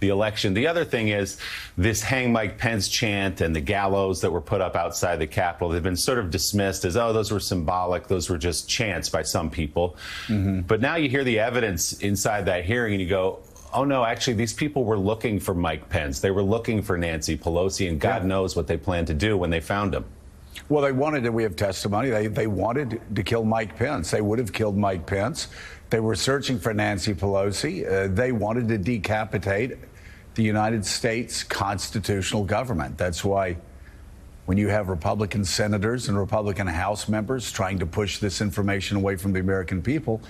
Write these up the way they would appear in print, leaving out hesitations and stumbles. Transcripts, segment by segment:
the election. The other thing is this Hang Mike Pence chant and the gallows that were put up outside the Capitol. They've been sort of dismissed as, oh, those were symbolic. Those were just chants by some people. But now you hear the evidence inside that hearing and you go, oh, no, actually, these people were looking for Mike Pence. They were looking for Nancy Pelosi, and God knows what they planned to do when they found him. Well, they wanted to, we have testimony, they wanted to kill Mike Pence. They would have killed Mike Pence. They were searching for Nancy Pelosi. They wanted to decapitate the United States constitutional government. That's why when you have Republican senators and Republican House members trying to push this information away from the American people,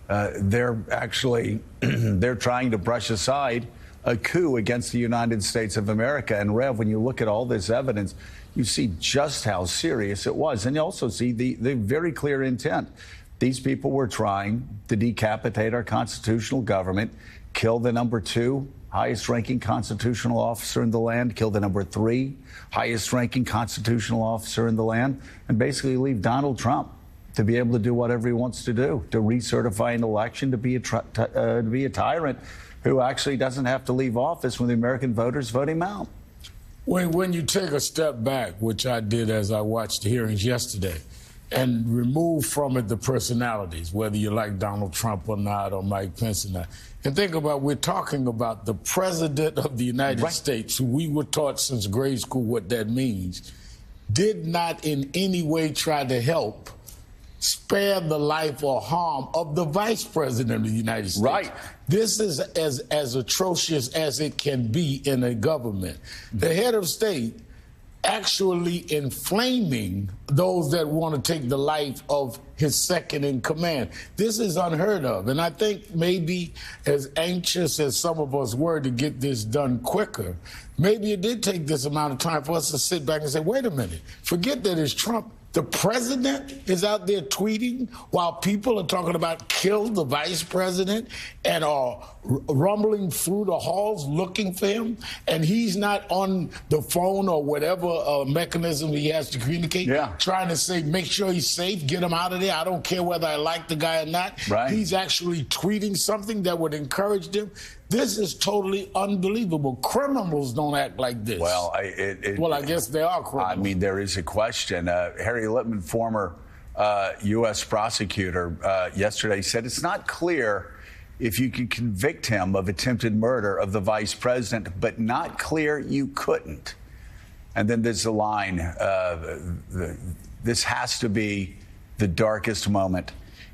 they're actually they're trying to brush aside a coup against the United States of America. And Rev, when you look at all this evidence, you see just how serious it was. And you also see the very clear intent. These people were trying to decapitate our constitutional government, kill the number 2 highest ranking constitutional officer in the land, kill the number 3 highest ranking constitutional officer in the land, and basically leave Donald Trump to be able to do whatever he wants to do, to recertify an election, to be a tyrant who actually doesn't have to leave office when the American voters vote him out. When you take a step back, which I did as I watched the hearings yesterday, and remove from it the personalities, whether you like Donald Trump or not, or Mike Pence or not, and think about, we're talking about the President of the United States, who we were taught since grade school what that means, did not in any way try to help spare the life or harm of the Vice President of the United States. Right. This is as atrocious as it can be in a government. The head of state actually inflaming those that want to take the life of his second in command. This is unheard of. And I think maybe as anxious as some of us were to get this done quicker, maybe it did take this amount of time for us to sit back and say, wait a minute, forget that it's Trump. The president is out there tweeting while people are talking about kill the vice president and are rumbling through the halls looking for him, and he's not on the phone or whatever mechanism he has to communicate, trying to say, make sure he's safe, get him out of there. I don't care whether I like the guy or not. Right. He's actually tweeting something that would encourage them. This is totally unbelievable. Criminals don't act like this. Well, I guess they are criminals. I mean, there is a question. Harry Litman, former U.S. prosecutor, yesterday said it's not clear if you could convict him of attempted murder of the vice president, but not clear you couldn't. And then there's the line, this has to be the darkest moment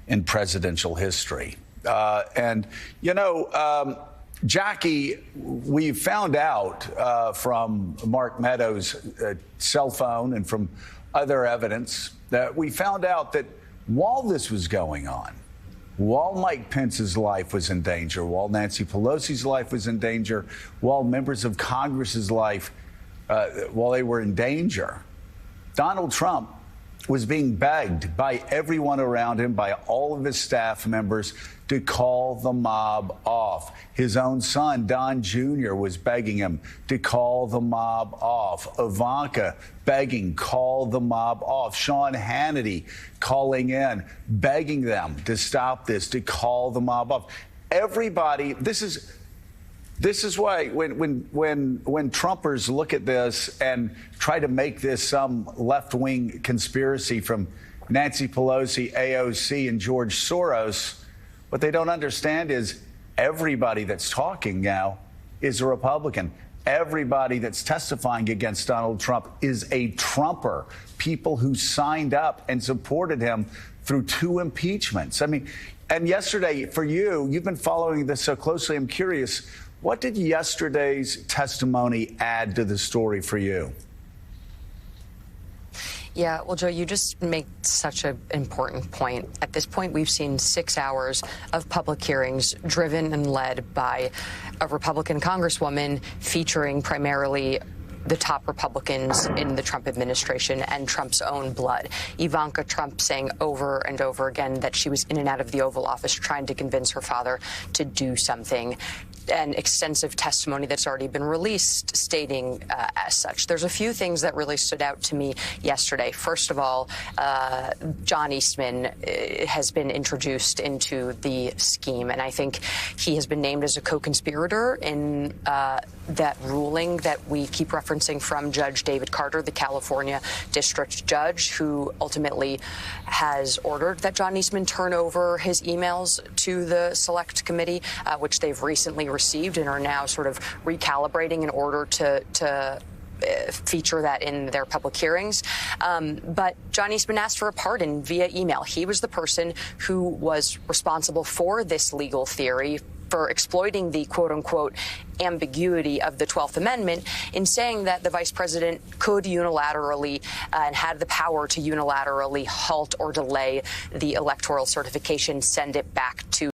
in presidential history. And, you know, Jackie, we found out from Mark Meadows' cell phone and from other evidence that we found out that while this was going on, while Mike Pence's life was in danger, while Nancy Pelosi's life was in danger, while members of Congress's life, while they were in danger, Donald Trump was being begged by everyone around him, by all of his staff members, to call the mob off. His own son, Don Jr., was begging him to call the mob off. Ivanka begging, call the mob off. Sean Hannity calling in, begging them to stop this, to call the mob off. Everybody, this is why when Trumpers look at this and try to make this some left-wing conspiracy from Nancy Pelosi, AOC, and George Soros, what they don't understand is everybody that's talking now is a Republican. Everybody that's testifying against Donald Trump is a Trumper. People who signed up and supported him through 2 impeachments. I mean, and yesterday, for you, you've been following this so closely, I'm curious, what did yesterday's testimony add to the story for you? Yeah, well, Joe, you just make such an important point. At this point, we've seen 6 hours of public hearings driven and led by a Republican Congresswoman featuring primarily the top Republicans in the Trump administration and Trump's own blood. Ivanka Trump saying over and over again that she was in and out of the Oval Office trying to convince her father to do something. and extensive testimony that's already been released stating as such. There's a few things that really stood out to me yesterday. First of all, John Eastman has been introduced into the scheme, and I think he has been named as a co-conspirator in that ruling that we keep referencing from Judge David Carter, the California district judge, who ultimately has ordered that John Eastman turn over his emails to the Select Committee, which they've recently received and are now sort of recalibrating in order to feature that in their public hearings. But John Eastman asked for a pardon via email. He was the person who was responsible for this legal theory, for exploiting the quote-unquote ambiguity of the 12th Amendment in saying that the vice president could unilaterally and had the power to unilaterally halt or delay the electoral certification, send it back to